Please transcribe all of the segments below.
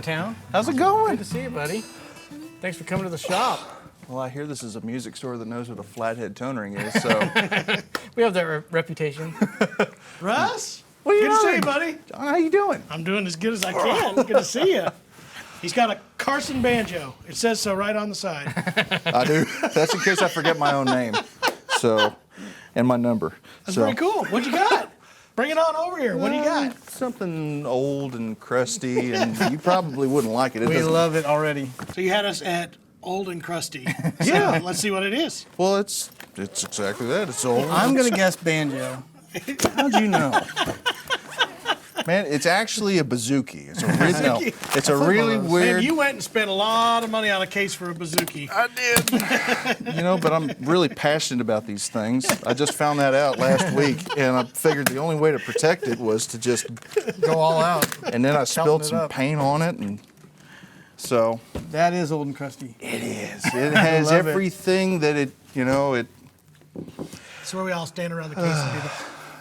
of town. How's it going? Good to see you, buddy. Thanks for coming to the shop. Well, I hear this is a music store that knows what a flathead tone ring is, so. We have that reputation. Russ? What are you Good to see doing? you, buddy. John, how you doing? I'm doing as good as I can. Good to see you. He's got a Carson Banjo. It says so right on the side. I do. That's in case I forget my own name. So, and my number. That's pretty cool. What you got? Bring it on over here. What do you got? Something old and crusty, and you probably wouldn't like it. We doesn't- love it already. So you had us at old and crusty. Yeah. So let's see what it is. Well, it's exactly that. It's old. I'm going to guess banjo. How'd you know? Man, it's actually a bouzouki. It's a really, no, it's a really weird. Man, you went and spent a lot of money on a case for a bouzouki. I did. You know, but I'm really passionate about these things. I just found that out last week, and I figured the only way to protect it was to just Go all out. And then I spilled it some up. paint on it, and so That is old and crusty. it is. It has love it. everything that it. That's where we all stand around the case and do the,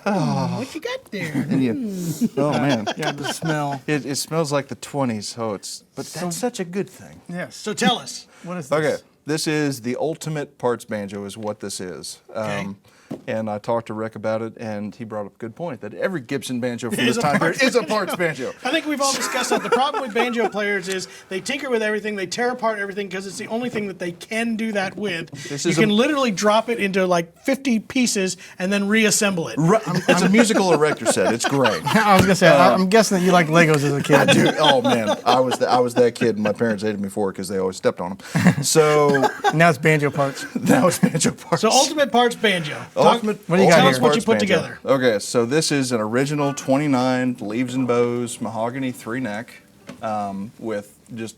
what you got there? And you, oh man, Yeah, the smell. it smells like the 20s. Oh, but that's such a good thing. Yes. So tell us. What is this? Okay, this is the ultimate parts banjo, is what this is. Okay. And I talked to Rick about it, and he brought up a good point that every Gibson banjo from Is this a time parts period is a parts banjo. I think we've all discussed that. The problem with banjo players is they tinker with everything, they tear apart everything because it's the only thing that they can do that with. You can literally drop it into like 50 pieces and then reassemble it. It's a musical erector set. It's great. I was going to say, I'm guessing that you liked Legos as a kid. I do. Oh man, I was that kid, and my parents hated me for it because they always stepped on them. So Now it's banjo parts. now it's banjo parts. So Ultimate Parts Banjo. Ultimate. What do you got Tell here? us what you Parts put banjo. together. Okay, so this is an original 29 leaves and bows mahogany 3-neck with just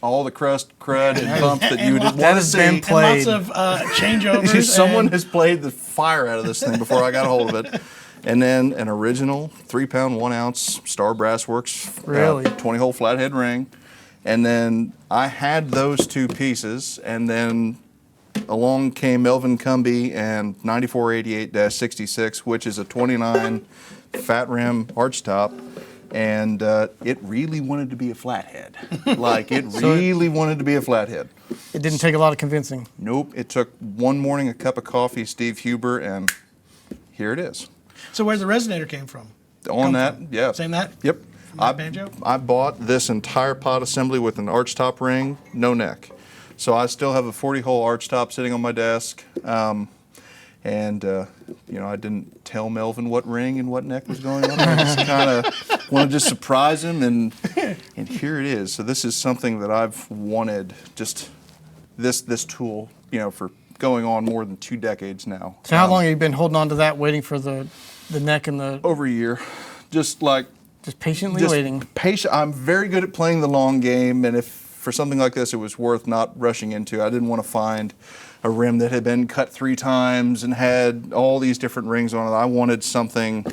all the crud and bump that you would lots- want That to has see. been And lots of changeovers. Someone and has played the fire out of this thing before I got a hold of it. And then an original 3-pound, 1-ounce Star Brass Works Really? 20-hole flathead ring. And then I had those two pieces, and then along came Melvin Cumbie and 9488-66, which is a 29 fat rim arch top. And it really wanted to be a flathead. Like, it really wanted to be a flathead. It didn't take a lot of convincing. Nope, it took one morning, a cup of coffee, Steve Huber, and here it is. So where's the resonator came from? On that, yeah. Same that? Yep. that banjo? I bought this entire pot assembly with an arch top ring, no neck. So I still have a 40-hole arch top sitting on my desk. I didn't tell Melvin what ring and what neck was going on. I just kind of wanted to surprise him, and here it is. So this is something that I've wanted, just this tool, for going on more than 2 decades now. So how long have you been holding on to that, waiting for the neck and the... Over a year. Just Just waiting. Patient. I'm very good at playing the long game, and if for something like this it was worth not rushing into, I didn't want to find a rim that had been cut 3 times and had all these different rings on it. I wanted something.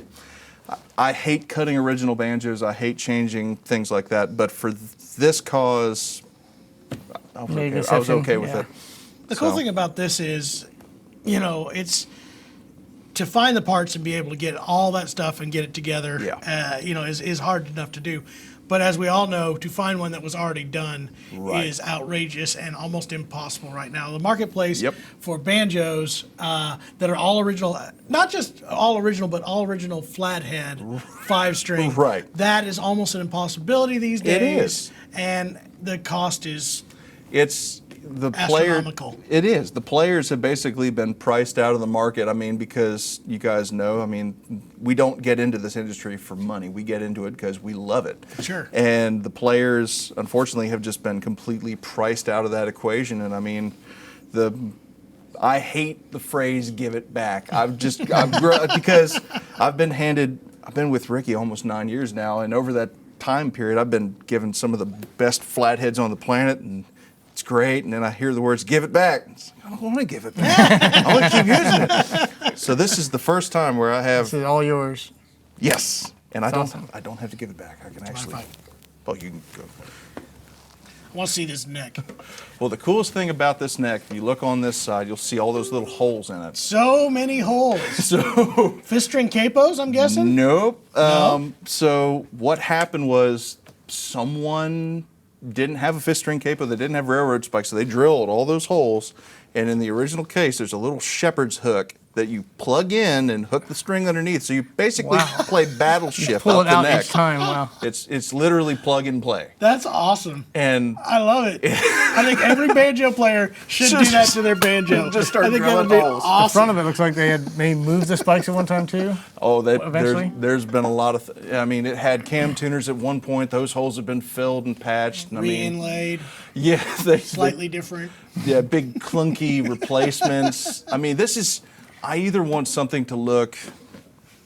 I hate cutting original banjos. I hate changing things like that. But for this cause, I was okay with it. The cool So. thing about this is, it's to find the parts and be able to get all that stuff and get it together. Yeah. Is hard enough to do. But as we all know, to find one that was already done Right. is outrageous and almost impossible right now. The marketplace Yep. for banjos that are all original, not just all original, but all original flathead 5-string. Right. That is almost an impossibility these days. It is. And the cost is It's the player. astronomical. It is. The players have basically been priced out of the market. I mean, because you guys know, we don't get into this industry for money. We get into it because we love it. Sure. And the players, unfortunately, have just been completely priced out of that equation. And I hate the phrase "give it back." Because I've been with Ricky almost 9 years now, and over that time period, I've been given some of the best flatheads on the planet, and it's great. And then I hear the words "give it back." It's like, I don't want to give it back. I want to keep using it. So this is the first time where I have This is all yours. yes, and That's awesome. I don't have to give it back. I can actually. fine. Oh, you can go. I want to see this neck. Well, the coolest thing about this neck, if you look on this side, you'll see all those little holes in it. So many holes. So, Fifth string capos, I'm guessing? nope. No? So what happened was someone didn't have a fifth string capo, they didn't have railroad spikes, so they drilled all those holes. And in the original case, there's a little shepherd's hook that you plug in and hook the string underneath. So you basically play Battleship Pull up it the out neck. each time. Wow. It's literally plug and play. That's awesome. And I love it. I think every banjo player should do that to their banjo. Just start I think that drilling would be holes. The awesome. front of it looks like they had maybe moved the spikes at one time too. oh, Eventually? there's been a lot of. I mean, it had cam tuners at one point. Those holes have been filled and patched. And I mean, Re-inlaid, yeah, slightly different. yeah, big clunky replacements. I mean, this is. I either want something to look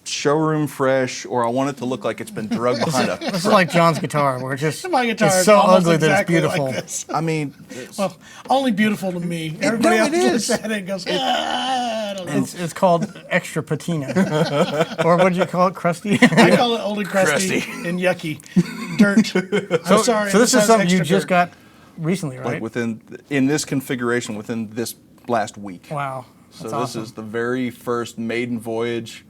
showroom fresh, or I want it to look like it's been drugged behind a. This is like John's guitar, where it's just My guitar it's is so almost ugly that it's exactly beautiful. like this. I mean, Well, only beautiful to me. Everybody no, else it looks is. at it and goes, I don't know. It's called extra patina, or what do you call it, crusty? I call it old and crusty and yucky. Dirt. I'm sorry. So this is has something you extra just dirt. got recently, right? like in this configuration within this last week. Wow. So That's this awesome. is the very first maiden voyage.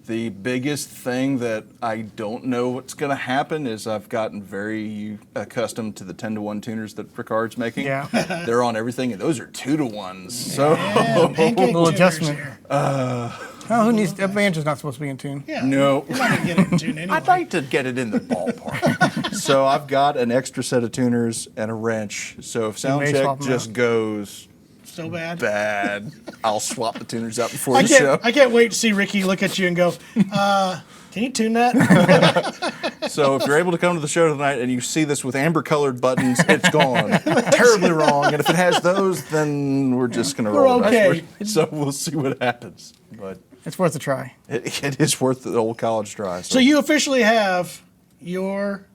The biggest thing that I don't know what's going to happen is I've gotten very accustomed to the 10-to-1 tuners that Ricard's making. Yeah. They're on everything, and those are 2-to-1s. So Yeah, pancake Little tuners adjustment. here. Oh, who needs? That banjo's not supposed to be in tune. Yeah. no. You're not going to get it in tune anyway. I'd like to get it in the ballpark. So I've got an extra set of tuners and a wrench. So if sound may check swap 'em just out. goes So bad. bad, I'll swap the tuners out before I the show. can't wait to see Ricky look at you and go, can you tune that? So if you're able to come to the show tonight and you see this with amber-colored buttons, it's gone. Terribly wrong. And if it has those, then we're just going to We're roll the dice. okay. So we'll see what happens. But It's worth a try. it is worth the old college try. So you officially have your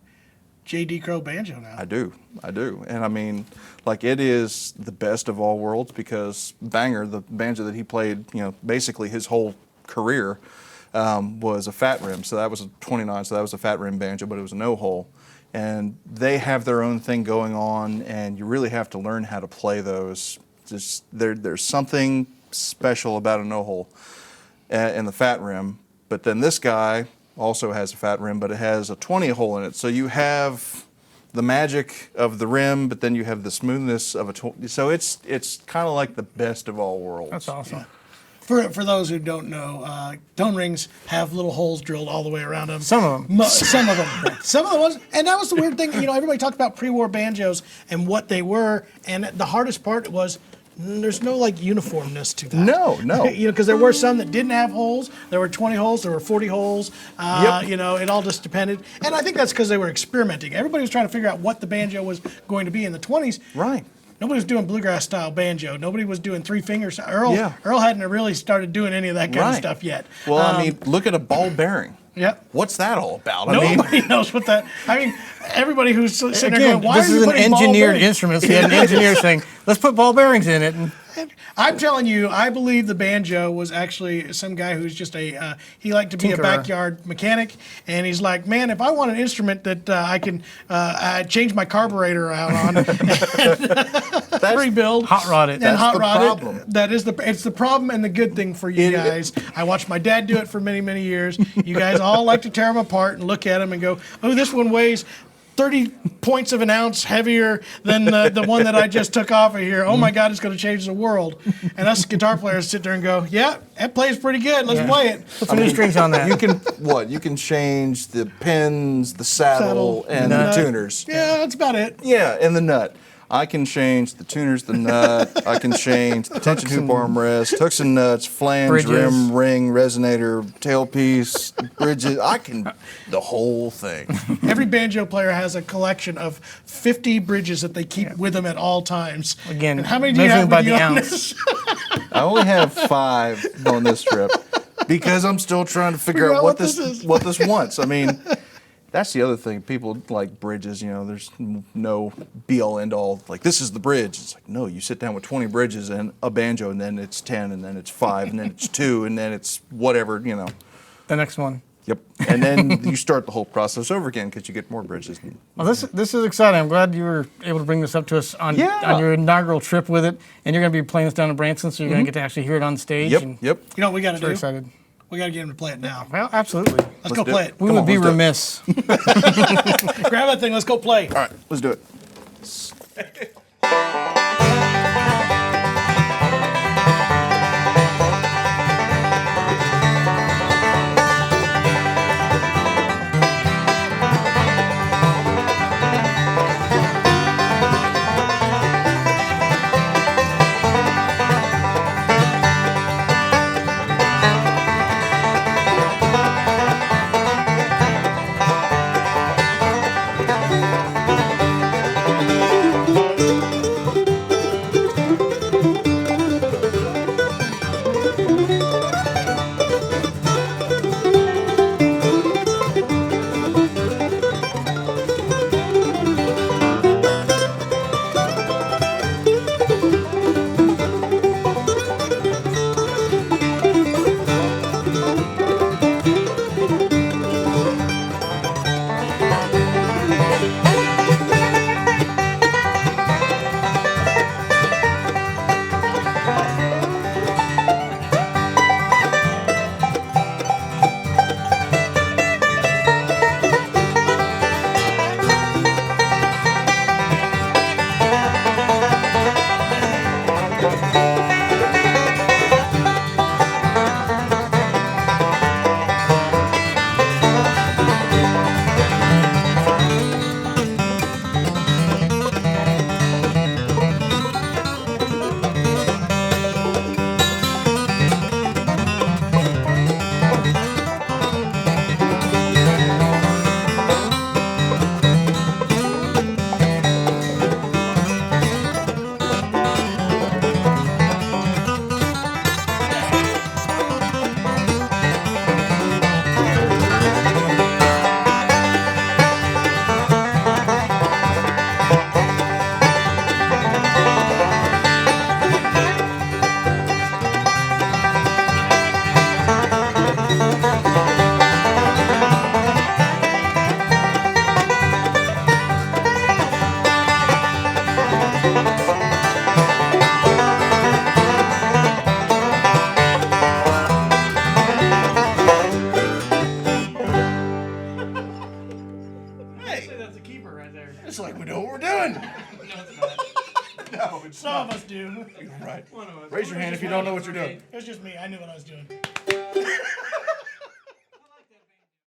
J.D. Crowe banjo now. I do. And I mean, like, it is the best of all worlds because Banger, the banjo that he played, basically his whole career, was a fat rim. So that was a 29, so that was a fat rim banjo, but it was a no hole. And they have their own thing going on, and you really have to learn how to play those. Just there's something special about a no hole in the fat rim. But then this guy also has a fat rim, but it has a 20 hole in it. So you have the magic of the rim, but then you have the smoothness of a 20. So it's kind of like the best of all worlds. That's awesome. For those who don't know, tone rings have little holes drilled all the way around them. Some of them. Some of them. Some of the ones. And that was the weird thing. Everybody talked about pre-war banjos and what they were. And the hardest part was there's no uniformness to that. No. Because there were some that didn't have holes. There were 20 holes. There were 40 holes. Yep. It all just depended. And I think that's because they were experimenting. Everybody was trying to figure out what the banjo was going to be in the 20s. Right. Nobody was doing bluegrass style banjo. Nobody was doing three fingers. Earl Yeah. hadn't really started doing any of that kind of stuff yet. Well, I mean, look at a ball bearing. Yep. What's that all about? Nobody knows what that. I mean, everybody who's sitting there Again, going, "Why this are is you an putting ball engineered bearings?" instrument. So you had an engineer saying, "Let's put ball bearings in it." And I'm telling you, I believe the banjo was actually some guy who's just he liked to be a Tinkerer. backyard mechanic, and he's like, man, if I want an instrument that I can change my carburetor out on, and rebuild, hot rod it. and That's hot the rod problem. it. It's the problem and the good thing for you guys. I watched my dad do it for many, many years. You guys all like to tear them apart and look at them and go, oh, this one weighs 30 points of an ounce heavier than the one that I just took off of here. Oh my God, it's going to change the world. And us guitar players sit there and go, yeah, that plays pretty good. Let's play it. put some new strings on that. You can change the pins, the saddle, and the nut. tuners. Yeah, that's about it. Yeah, and the nut. I can change the tuners, the nut. I can change the tension hoop armrest, hooks and nuts, flange, Bridges. rim, ring, resonator, tailpiece, bridges. I can the whole thing. Every banjo player has a collection of 50 bridges that they keep with them at all times. Again, and how many do you measuring have by with you the on ounce. this? I only have 5 on this trip because I'm still trying to figure out what this wants. I mean, that's the other thing. People like bridges. There's no be all end all. Like, this is the bridge. It's like, no. You sit down with 20 bridges and a banjo, and then it's 10, and then it's 5, and then it's 2, and then it's whatever. The next one. Yep. And then you start the whole process over again because you get more bridges. Well, this is exciting. I'm glad you were able to bring this up to us on your inaugural trip with it. And you're going to be playing this down in Branson, so you're going to get to actually hear it on stage. Yep. And Yep. You know what we got to we're do? excited. We got to get him to play it now. Well, absolutely. Let's go do play it. it. We Come would on, be let's do it. remiss. Grab that thing. Let's go play. All right, let's do it. It's like we know what we're doing. No, it's Some of us do. right. One of us. Raise your hand if you don't know what you're doing. It was just me. I knew what I was doing.